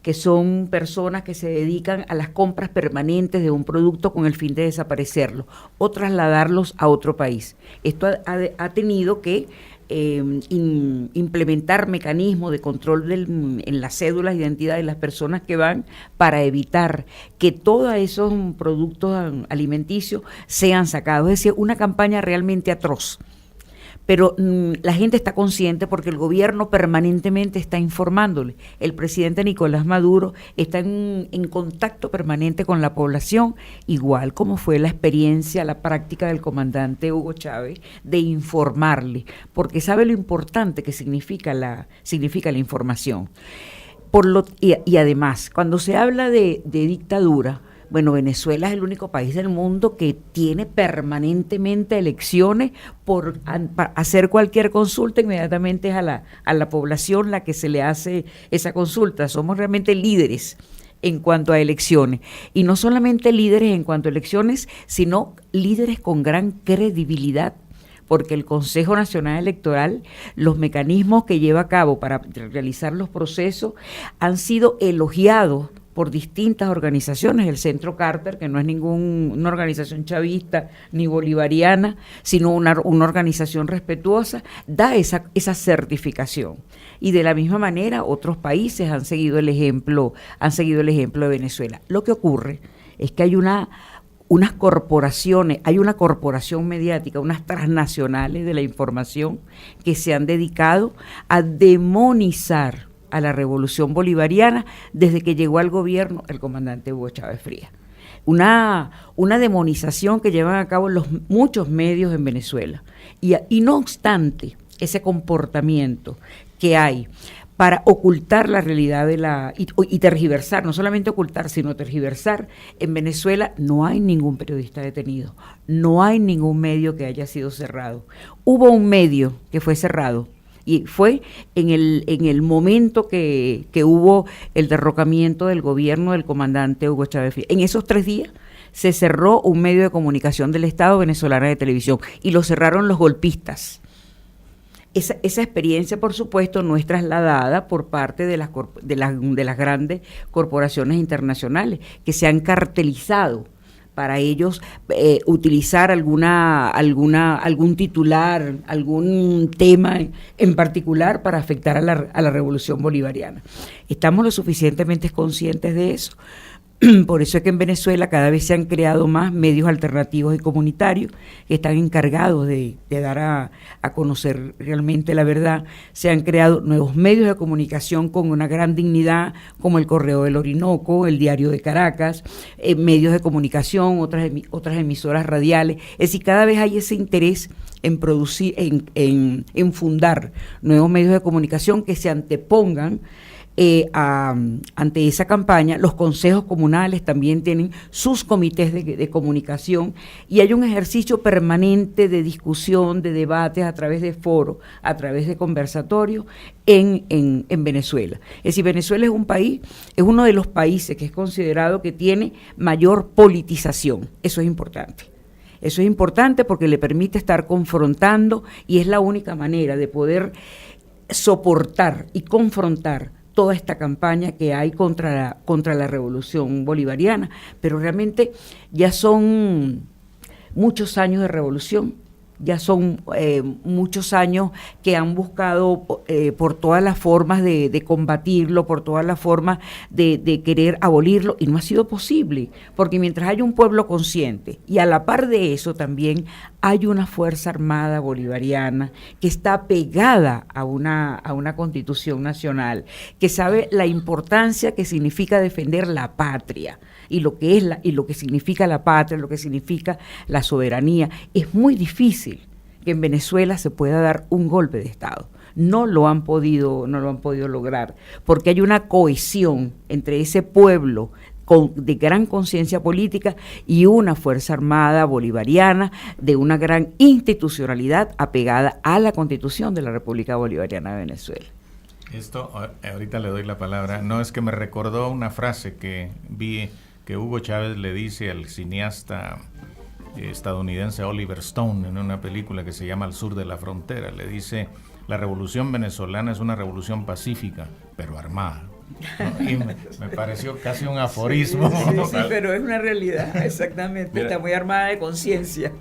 que son personas que se dedican a las compras permanentes de un producto con el fin de desaparecerlo o trasladarlos a otro país. Esto ha tenido que implementar mecanismos de control en las cédulas de identidad de las personas que van, para evitar que todos esos productos alimenticios sean sacados. Es decir, una campaña realmente atroz. Pero la gente está consciente porque el gobierno permanentemente está informándole. El presidente Nicolás Maduro está en contacto permanente con la población, igual como fue la experiencia, la práctica del comandante Hugo Chávez de informarle, porque sabe lo importante que significa la información. Y además, cuando se habla de dictadura, Bueno, Venezuela es el único país del mundo que tiene permanentemente elecciones para hacer cualquier consulta, inmediatamente es a la población la que se le hace esa consulta. Somos realmente líderes en cuanto a elecciones. Y no solamente líderes en cuanto a elecciones, sino líderes con gran credibilidad, porque el Consejo Nacional Electoral, los mecanismos que lleva a cabo para realizar los procesos han sido elogiados por distintas organizaciones. El Centro Carter, que no es una organización chavista ni bolivariana, sino una organización respetuosa, da esa certificación. Y de la misma manera otros países han seguido el ejemplo de Venezuela. Lo que ocurre es que hay unas corporaciones, hay una corporación mediática, unas transnacionales de la información que se han dedicado a demonizar a la revolución bolivariana desde que llegó al gobierno el comandante Hugo Chávez Frías. Una demonización que llevan a cabo muchos medios en Venezuela. Y no obstante ese comportamiento que hay para ocultar la realidad y tergiversar, no solamente ocultar, sino tergiversar, en Venezuela no hay ningún periodista detenido, no hay ningún medio que haya sido cerrado. Hubo un medio que fue cerrado, y fue en el momento que hubo el derrocamiento del gobierno del comandante Hugo Chávez Frías. En esos 3 días se cerró un medio de comunicación del Estado venezolano de televisión, y lo cerraron los golpistas. Esa experiencia, por supuesto, no es trasladada por parte de las grandes corporaciones internacionales que se han cartelizado para ellos utilizar algún titular, algún tema en particular para afectar a la revolución bolivariana. Estamos lo suficientemente conscientes de eso. Por eso es que en Venezuela cada vez se han creado más medios alternativos y comunitarios que están encargados de dar a conocer realmente la verdad. Se han creado nuevos medios de comunicación con una gran dignidad, como el Correo del Orinoco, el Diario de Caracas, medios de comunicación, otras emisoras radiales. Es decir, cada vez hay ese interés en producir, en fundar nuevos medios de comunicación que se antepongan ante esa campaña. Los consejos comunales también tienen sus comités de comunicación, y hay un ejercicio permanente de discusión, de debates a través de foros, a través de conversatorios en Venezuela. Es decir, Venezuela es uno de los países que es considerado que tiene mayor politización. Eso es importante. Eso es importante porque le permite estar confrontando, y es la única manera de poder soportar y confrontar toda esta campaña que hay contra la revolución bolivariana. Pero realmente ya son muchos años de revolución, ya son muchos años que han buscado por todas las formas de combatirlo, por todas las formas de querer abolirlo, y no ha sido posible, porque mientras hay un pueblo consciente, y a la par de eso también hay una fuerza armada bolivariana que está pegada a una constitución nacional, que sabe la importancia que significa defender la patria, y lo que significa la patria, lo que significa la soberanía. Es muy difícil que en Venezuela se pueda dar un golpe de Estado. No lo han podido lograr, porque hay una cohesión entre ese pueblo de gran conciencia política y una fuerza armada bolivariana de una gran institucionalidad apegada a la Constitución de la República Bolivariana de Venezuela. Esto, ahorita le doy la palabra, no, es que me recordó una frase que vi que Hugo Chávez le dice al cineasta estadounidense Oliver Stone en una película que se llama Al sur de la frontera. Le dice: la revolución venezolana es una revolución pacífica, pero armada, ¿no? Y me pareció casi un aforismo. Sí, pero es una realidad, exactamente. Mira, está muy armada de conciencia.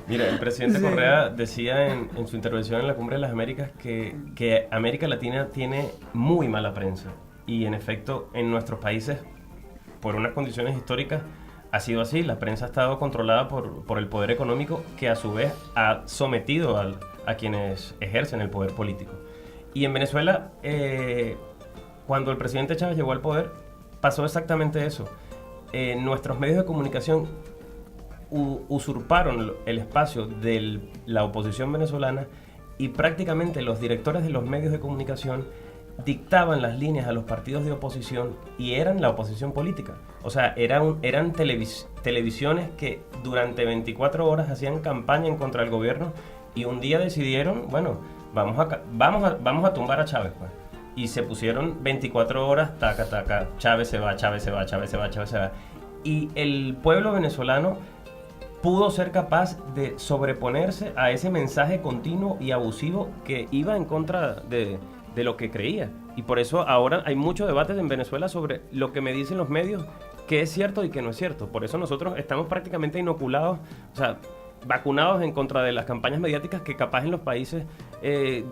Mira, el presidente Correa decía en su intervención en la Cumbre de las Américas que América Latina tiene muy mala prensa, y en efecto en nuestros países, por unas condiciones históricas, ha sido así. La prensa ha estado controlada por el poder económico, que a su vez ha sometido a quienes ejercen el poder político. Y en Venezuela, cuando el presidente Chávez llegó al poder, pasó exactamente eso. Nuestros medios de comunicación usurparon el espacio de la oposición venezolana, y prácticamente los directores de los medios de comunicación dictaban las líneas a los partidos de oposición y eran la oposición política. O sea, eran televisiones que durante 24 horas hacían campaña en contra del gobierno y un día decidieron, bueno, vamos a tumbar a Chávez, pues. Y se pusieron 24 horas, taca, Chávez se va. Y el pueblo venezolano pudo ser capaz de sobreponerse a ese mensaje continuo y abusivo que iba en contra de lo que creía. Y por eso ahora hay mucho debate en Venezuela sobre lo que me dicen los medios, qué es cierto y qué no es cierto. Por eso nosotros estamos prácticamente inoculados, o sea, vacunados en contra de las campañas mediáticas que capaz en los países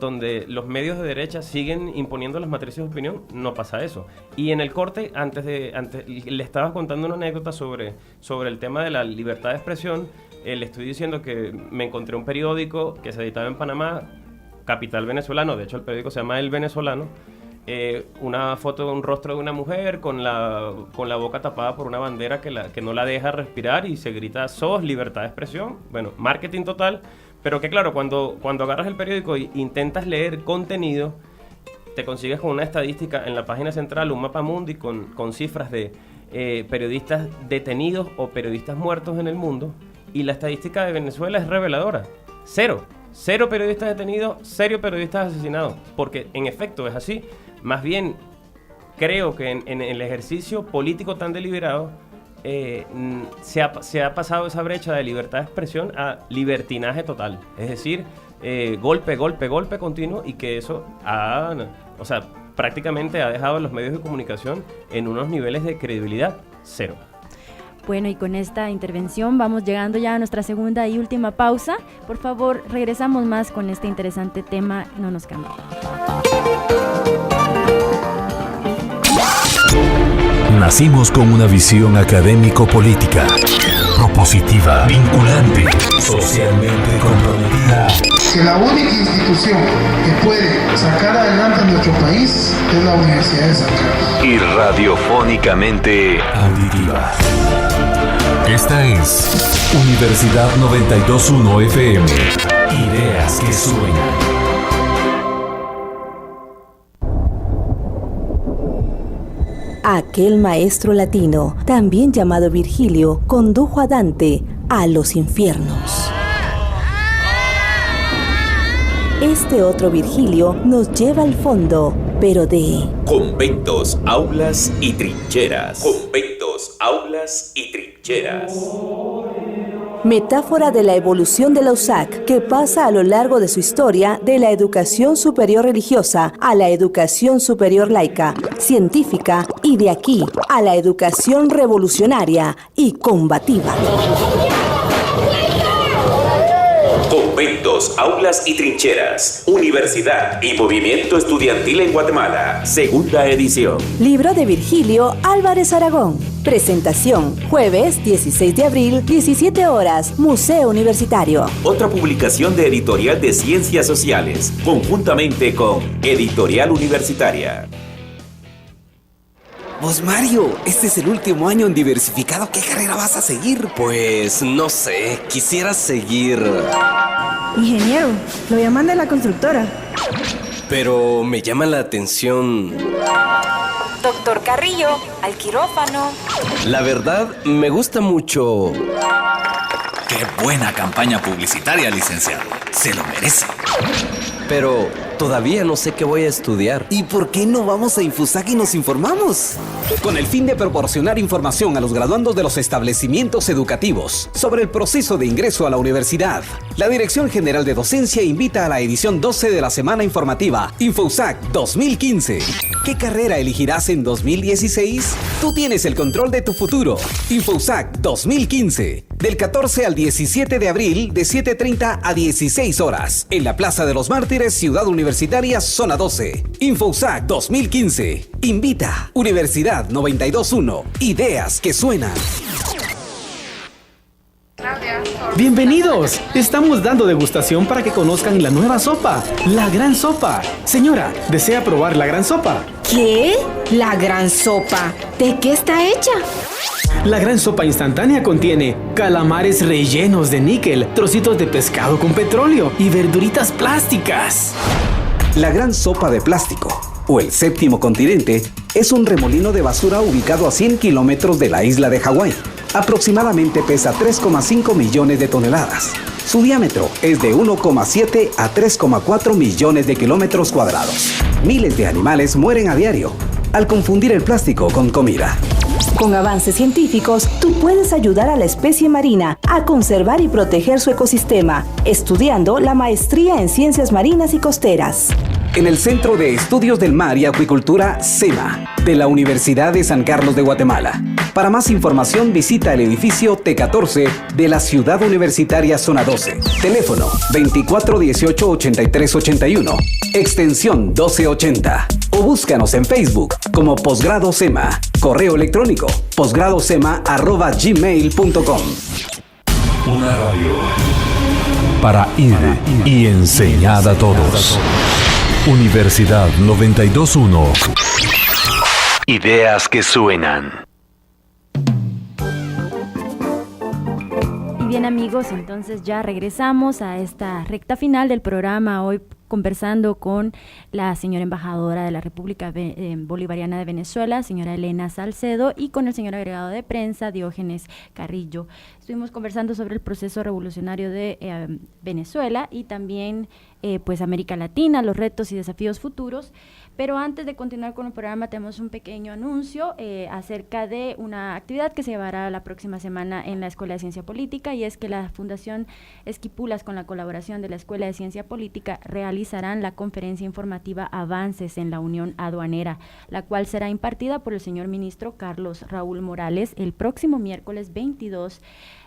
donde los medios de derecha siguen imponiendo las matrices de opinión, no pasa eso. Y en el corte, antes le estaba contando una anécdota sobre el tema de la libertad de expresión. Le estoy diciendo que me encontré un periódico que se editaba en Panamá, capital venezolano, de hecho el periódico se llama El Venezolano, una foto de un rostro de una mujer con la boca tapada por una bandera que no la deja respirar y se grita "SOS, libertad de expresión". Bueno, marketing total, pero que claro, cuando agarras el periódico e intentas leer contenido, te consigues con una estadística en la página central, un mapa mundi con cifras de periodistas detenidos o periodistas muertos en el mundo, y la estadística de Venezuela es reveladora: cero periodistas detenidos, 0 periodistas asesinados, porque en efecto es así. Más bien, creo que en el ejercicio político tan deliberado se ha pasado esa brecha de libertad de expresión a libertinaje total. Es decir, golpe continuo, y que eso prácticamente ha dejado a los medios de comunicación en unos niveles de credibilidad 0. Bueno, y con esta intervención vamos llegando ya a nuestra segunda y última pausa. Por favor, regresamos más con este interesante tema. No nos cambien. Nacimos con una visión académico-política, propositiva, vinculante, socialmente comprometida. Que la única institución que puede sacar adelante a nuestro país es la Universidad de San Carlos. Y radiofónicamente auditiva. Esta es Universidad 92.1 FM. Ideas que sueñan. Aquel maestro latino, también llamado Virgilio, condujo a Dante a los infiernos. Este otro Virgilio nos lleva al fondo, pero de conventos, aulas y trincheras. Conventos, aulas y trincheras. metáfora de la evolución de la USAC, que pasa a lo largo de su historia de la educación superior religiosa a la educación superior laica, científica y de aquí a la educación revolucionaria y combativa. Conventos, aulas y trincheras. Universidad y movimiento estudiantil en Guatemala. Segunda edición. Libro de Virgilio Álvarez Aragón. Presentación, jueves 16 de abril, 17 horas, Museo Universitario. Otra publicación de Editorial de Ciencias Sociales, conjuntamente con Editorial Universitaria. Vos, Mario, este es el último año en diversificado. ¿Qué carrera vas a seguir? Pues, no sé, quisiera seguir... Ingeniero, lo llaman de la constructora. Pero me llama la atención... Doctor Carrillo, al quirófano. La verdad, me gusta mucho... ¡Qué buena campaña publicitaria, licenciado! Se lo merece. Pero todavía no sé qué voy a estudiar. ¿Y por qué no vamos a Infusac y nos informamos? Con el fin de proporcionar información a los graduandos de los establecimientos educativos sobre el proceso de ingreso a la universidad, la Dirección General de Docencia invita a la edición 12 de la Semana Informativa Infusac 2015. ¿Qué carrera elegirás en 2016? Tú tienes el control de tu futuro. Infusac 2015. Del 14 al 17 de abril, de 7:30 a 16 horas. En la Plaza de los Mártires, Ciudad Universitaria, Zona 12. Infusac 2015. Invita. Universidad 92.1. Ideas que suenan. ¡Bienvenidos! Estamos dando degustación para que conozcan la nueva sopa, la Gran Sopa. Señora, ¿desea probar la Gran Sopa? ¿Qué? ¿La Gran Sopa? ¿De qué está hecha? La Gran Sopa instantánea contiene calamares rellenos de níquel, trocitos de pescado con petróleo y verduritas plásticas. La Gran Sopa de plástico. o el séptimo continente, es un remolino de basura ubicado a 100 kilómetros de la isla de Hawái. Aproximadamente pesa 3,5 millones de toneladas. Su diámetro es de 1,7 a 3,4 millones de kilómetros cuadrados. Miles de animales mueren a diario al confundir el plástico con comida. Con avances científicos, tú puedes ayudar a la especie marina a conservar y proteger su ecosistema, estudiando la maestría en Ciencias Marinas y Costeras. En el Centro de Estudios del Mar y Acuicultura, CEMA, de la Universidad de San Carlos de Guatemala. Para más información, visita el edificio T14 de la Ciudad Universitaria Zona 12. Teléfono 2418-8381, extensión 1280. O búscanos en Facebook como Posgrado CEMA. Correo electrónico posgradocema@gmail.com. Una radio para ir y enseñar a todos. Universidad 921. Ideas que suenan. Y bien, amigos, entonces ya regresamos a esta recta final del programa, hoy conversando con la señora embajadora de la República Bolivariana de Venezuela, señora Elena Salcedo, y con el señor agregado de prensa, Diógenes Carrillo. Estuvimos conversando sobre el proceso revolucionario de Venezuela y también pues América Latina, los retos y desafíos futuros. Pero antes de continuar con el programa, tenemos un pequeño anuncio acerca de una actividad que se llevará la próxima semana en la Escuela de Ciencia Política, y es que la Fundación Esquipulas, con la colaboración de la Escuela de Ciencia Política, realizarán la conferencia informativa Avances en la Unión Aduanera, la cual será impartida por el señor ministro Carlos Raúl Morales el próximo miércoles 22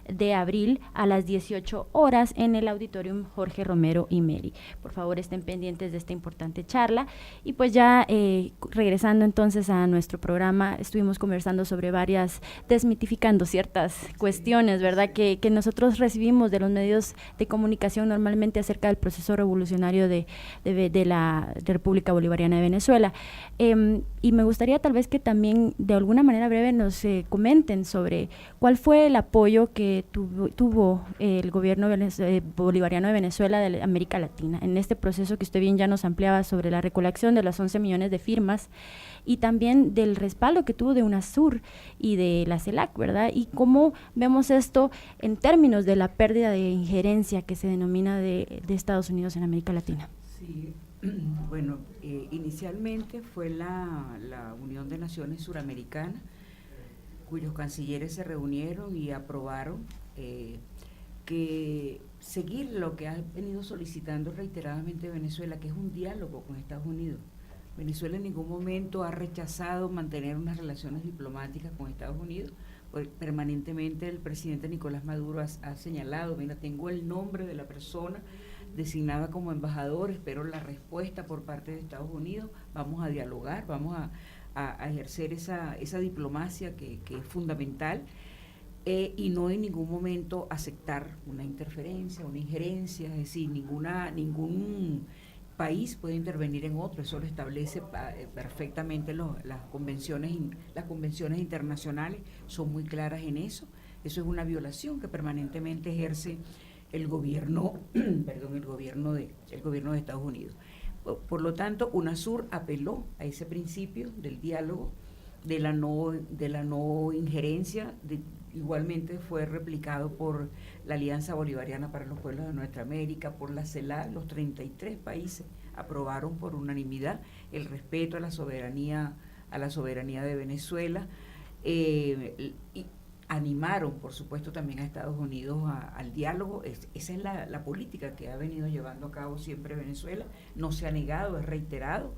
de abril a las 18 horas en el Auditorium Jorge Romero y Meri. Por favor, estén pendientes de esta importante charla. Y pues ya regresando entonces a nuestro programa, estuvimos conversando sobre desmitificando ciertas cuestiones, ¿verdad?, que nosotros recibimos de los medios de comunicación normalmente acerca del proceso revolucionario de la República Bolivariana de Venezuela. Y me gustaría tal vez que también de alguna manera breve nos comenten sobre cuál fue el apoyo que tuvo el gobierno bolivariano de Venezuela de América Latina en este proceso que usted bien ya nos ampliaba sobre la recolección de las 11 millones de firmas, y también del respaldo que tuvo de UNASUR y de la CELAC, ¿verdad? Y cómo vemos esto en términos de la pérdida de injerencia que se denomina de Estados Unidos en América Latina. Sí, bueno, inicialmente fue la Unión de Naciones Suramericanas, cuyos cancilleres se reunieron y aprobaron que seguir lo que ha venido solicitando reiteradamente Venezuela, que es un diálogo con Estados Unidos. Venezuela en ningún momento ha rechazado mantener unas relaciones diplomáticas con Estados Unidos. Permanentemente el presidente Nicolás Maduro ha señalado, mira, tengo el nombre de la persona designada como embajador, espero la respuesta por parte de Estados Unidos, vamos a dialogar, vamos a ejercer esa diplomacia que es fundamental, y no en ningún momento aceptar una interferencia, una injerencia, es decir, ningún país puede intervenir en otro, eso lo establece perfectamente las convenciones internacionales, son muy claras en eso. Eso es una violación que permanentemente ejerce el gobierno de Estados Unidos. Por lo tanto, UNASUR apeló a ese principio del diálogo, de la no injerencia. Igualmente fue replicado por la Alianza Bolivariana para los Pueblos de Nuestra América, por la CELAC. Los 33 países aprobaron por unanimidad el respeto a la soberanía de Venezuela, y animaron, por supuesto, también a Estados Unidos al diálogo. Esa es la política que ha venido llevando a cabo siempre Venezuela, no se ha negado, es reiterado.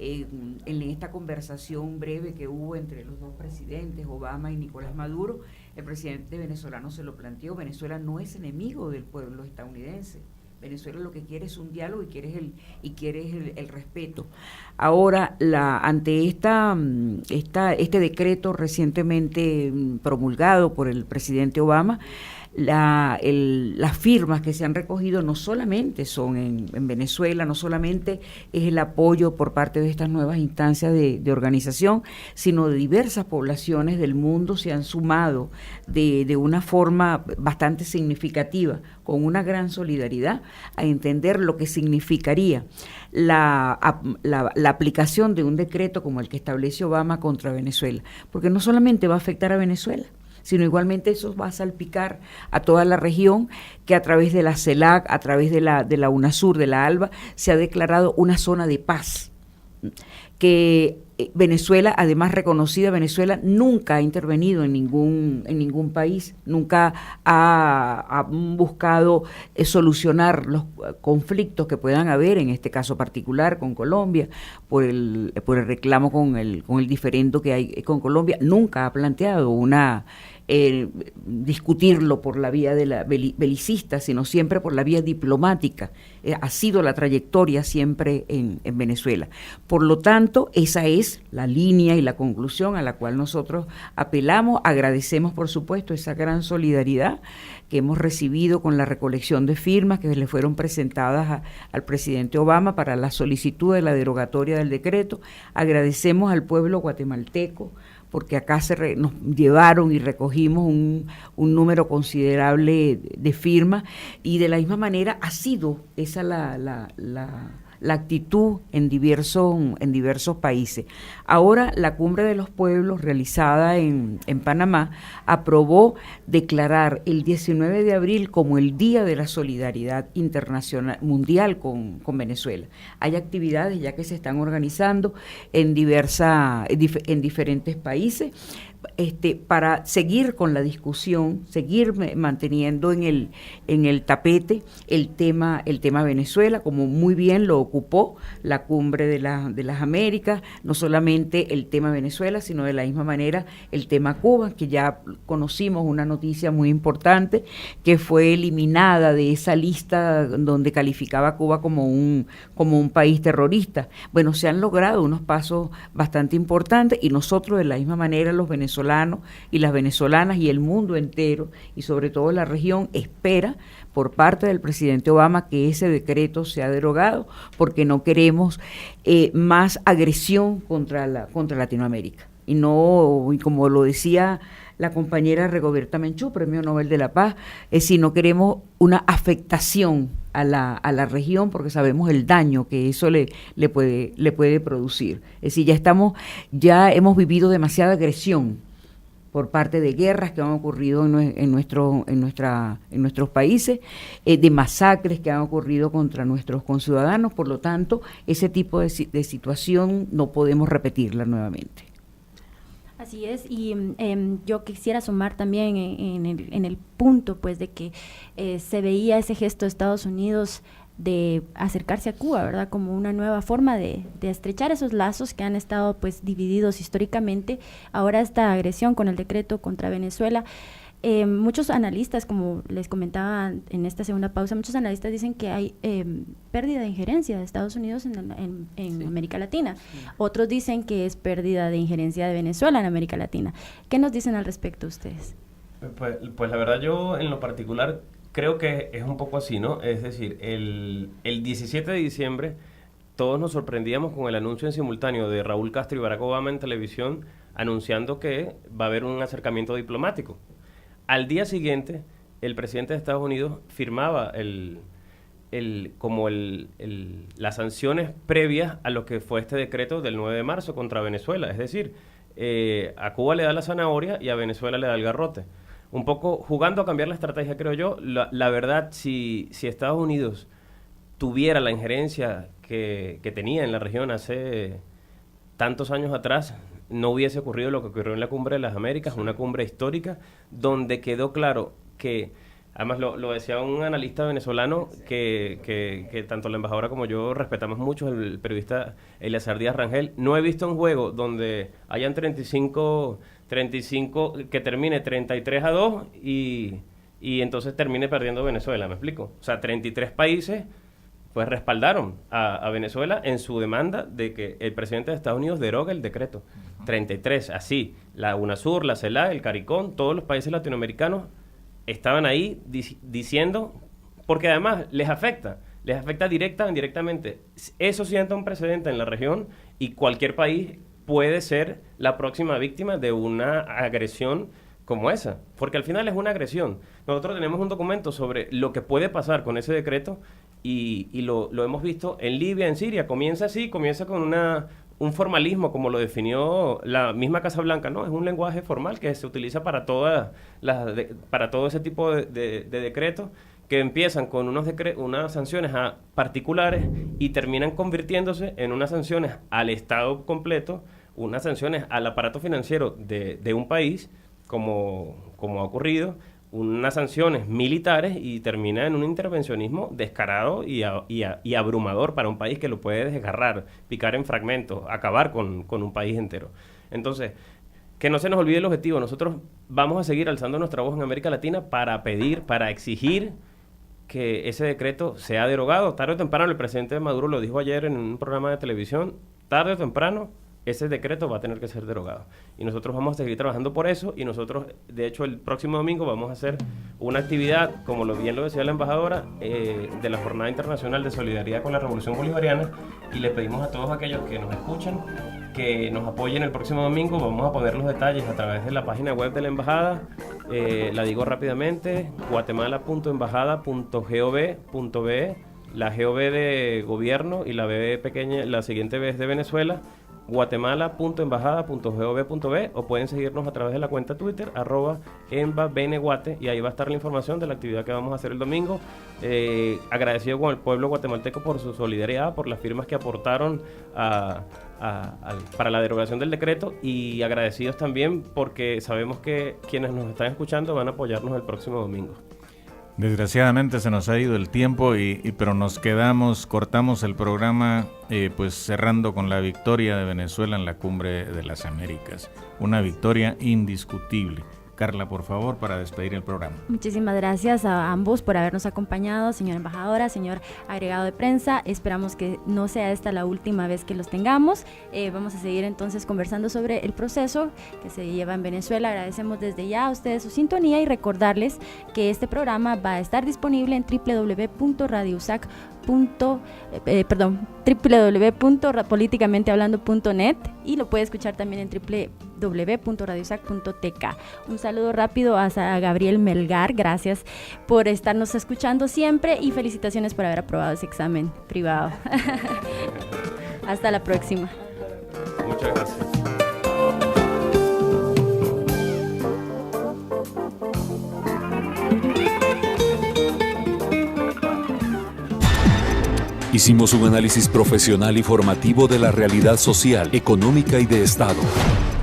En esta conversación breve que hubo entre los dos presidentes, Obama y Nicolás Maduro, el presidente venezolano se lo planteó: Venezuela no es enemigo del pueblo estadounidense. Venezuela lo que quiere es un diálogo y quiere el respeto. Ahora, ante este decreto recientemente promulgado por el presidente Obama, las firmas que se han recogido no solamente son en Venezuela, no solamente es el apoyo por parte de estas nuevas instancias de organización, sino de diversas poblaciones del mundo se han sumado de una forma bastante significativa, con una gran solidaridad, a entender lo que significaría la aplicación de un decreto como el que establece Obama contra Venezuela, porque no solamente va a afectar a Venezuela, sino igualmente eso va a salpicar a toda la región, que a través de la CELAC, a través de la UNASUR, de la ALBA, se ha declarado una zona de paz, que Venezuela, además reconocida, Venezuela nunca ha intervenido en ningún país, nunca ha buscado solucionar los conflictos que puedan haber, en este caso particular con Colombia, por el reclamo con el diferendo que hay con Colombia, nunca ha planteado discutirlo por la vía de la belicista, sino siempre por la vía diplomática. Ha sido la trayectoria siempre en Venezuela. Por lo tanto, esa es la línea y la conclusión a la cual nosotros apelamos. Agradecemos, por supuesto, esa gran solidaridad que hemos recibido con la recolección de firmas que le fueron presentadas al presidente Obama para la solicitud de la derogatoria del decreto. Agradecemos al pueblo guatemalteco, porque acá nos llevaron y recogimos un número considerable de firmas, y de la misma manera ha sido esa la actitud en diversos países. Ahora la Cumbre de los Pueblos, realizada en Panamá, aprobó declarar el 19 de abril como el Día de la Solidaridad Internacional Mundial con Venezuela. Hay actividades ya que se están organizando en diferentes países, para seguir con la discusión, seguir manteniendo en el tapete el tema Venezuela, como muy bien lo ocupó la Cumbre de las Américas, no solamente el tema Venezuela, sino de la misma manera el tema Cuba, que ya conocimos una noticia muy importante, que fue eliminada de esa lista donde calificaba a Cuba como un país terrorista. Bueno, se han logrado unos pasos bastante importantes, y nosotros de la misma manera, los venezolanos y las venezolanas y el mundo entero, y sobre todo la región, espera por parte del presidente Obama que ese decreto sea derogado, porque no queremos más agresión contra Latinoamérica. Y como lo decía la compañera Rigoberta Menchú, Premio Nobel de la Paz, si no queremos una afectación a la región, porque sabemos el daño que eso le puede producir. Es decir, ya hemos vivido demasiada agresión por parte de guerras que han ocurrido en nuestros países, de masacres que han ocurrido contra nuestros conciudadanos. Por lo tanto, ese tipo de situación no podemos repetirla nuevamente. Así es, y yo quisiera sumar también en el punto, pues, de que se veía ese gesto de Estados Unidos de acercarse a Cuba, ¿verdad?, como una nueva forma de estrechar esos lazos que han estado, pues, divididos históricamente. Ahora esta agresión con el decreto contra Venezuela, muchos analistas, como les comentaba en esta segunda pausa, muchos analistas dicen que hay pérdida de injerencia de Estados Unidos en sí, América Latina. Sí. Otros dicen que es pérdida de injerencia de Venezuela en América Latina. ¿Qué nos dicen al respecto ustedes? Pues la verdad, yo en lo particular creo que es un poco así, ¿no? Es decir, el 17 de diciembre todos nos sorprendíamos con el anuncio en simultáneo de Raúl Castro y Barack Obama en televisión, anunciando que va a haber un acercamiento diplomático. Al día siguiente, el presidente de Estados Unidos firmaba las sanciones previas a lo que fue este decreto del 9 de marzo contra Venezuela. Es decir, a Cuba le da la zanahoria y a Venezuela le da el garrote. Un poco jugando a cambiar la estrategia, creo yo. La verdad, si Estados Unidos tuviera la injerencia que tenía en la región hace tantos años atrás, no hubiese ocurrido lo que ocurrió en la Cumbre de las Américas, una cumbre histórica, donde quedó claro que, además lo decía un analista venezolano que tanto la embajadora como yo respetamos mucho, el periodista Eleazar Díaz Rangel, no he visto un juego donde hayan 35 que termine 33-2 y entonces termine perdiendo Venezuela, ¿me explico? O sea, 33 países pues respaldaron a Venezuela en su demanda de que el presidente de Estados Unidos derogue el decreto. 33, así, la UNASUR, la CELAC, el CARICOM, todos los países latinoamericanos estaban ahí diciendo, porque además les afecta directa o indirectamente. Eso sienta un precedente en la región y cualquier país puede ser la próxima víctima de una agresión como esa, porque al final es una agresión. Nosotros tenemos un documento sobre lo que puede pasar con ese decreto y lo hemos visto en Libia, en Siria. Comienza con un formalismo, como lo definió la misma Casa Blanca, ¿no? Es un lenguaje formal que se utiliza para para todo ese tipo de decretos, que empiezan con unas sanciones a particulares y terminan convirtiéndose en unas sanciones al Estado completo, unas sanciones al aparato financiero de un país, como ha ocurrido, unas sanciones militares, y termina en un intervencionismo descarado y abrumador para un país que lo puede desgarrar, picar en fragmentos, acabar con un país entero. Entonces, que no se nos olvide el objetivo. Nosotros vamos a seguir alzando nuestra voz en América Latina para pedir, para exigir que ese decreto sea derogado. Tarde o temprano, el presidente Maduro lo dijo ayer en un programa de televisión, tarde o temprano ese decreto va a tener que ser derogado. Y nosotros vamos a seguir trabajando por eso, y nosotros, de hecho, el próximo domingo vamos a hacer una actividad, como bien lo decía la embajadora, de la Jornada Internacional de Solidaridad con la Revolución Bolivariana, y le pedimos a todos aquellos que nos escuchan que nos apoyen el próximo domingo. Vamos a poner los detalles a través de la página web de la embajada. La digo rápidamente: guatemala.embajada.gov.be, la GOV de gobierno y la B pequeña, la siguiente B es de Venezuela, guatemala.embajada.gov.be, o pueden seguirnos a través de la cuenta Twitter @embabeneguate, y ahí va a estar la información de la actividad que vamos a hacer el domingo. Agradecido con el pueblo guatemalteco por su solidaridad, por las firmas que aportaron para la derogación del decreto, y agradecidos también porque sabemos que quienes nos están escuchando van a apoyarnos el próximo domingo. Desgraciadamente se nos ha ido el tiempo, pero cortamos el programa pues cerrando con la victoria de Venezuela en la Cumbre de las Américas. Una victoria indiscutible. Carla, por favor, para despedir el programa. Muchísimas gracias a ambos por habernos acompañado, señora embajadora, señor agregado de prensa. Esperamos que no sea esta la última vez que los tengamos. Vamos a seguir entonces conversando sobre el proceso que se lleva en Venezuela. Agradecemos desde ya a ustedes su sintonía y recordarles que este programa va a estar disponible en www.políticamentehablando.net, y lo puede escuchar también en www.radiosac.tk. Un saludo rápido a Gabriel Melgar, gracias por estarnos escuchando siempre y felicitaciones por haber aprobado ese examen privado. Hasta la próxima. Muchas gracias. Hicimos un análisis profesional y formativo de la realidad social, económica y de Estado,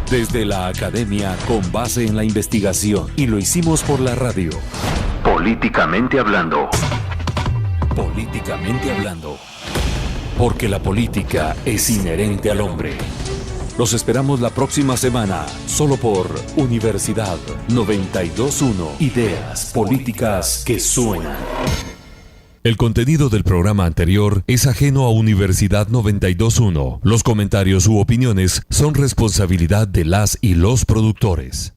desde la academia con base en la investigación, y lo hicimos por la radio. Políticamente hablando. Políticamente hablando. Porque la política es inherente al hombre. Los esperamos la próxima semana, solo por Universidad 92.1. Ideas políticas que suenan. El contenido del programa anterior es ajeno a Universidad 92.1. Los comentarios u opiniones son responsabilidad de las y los productores.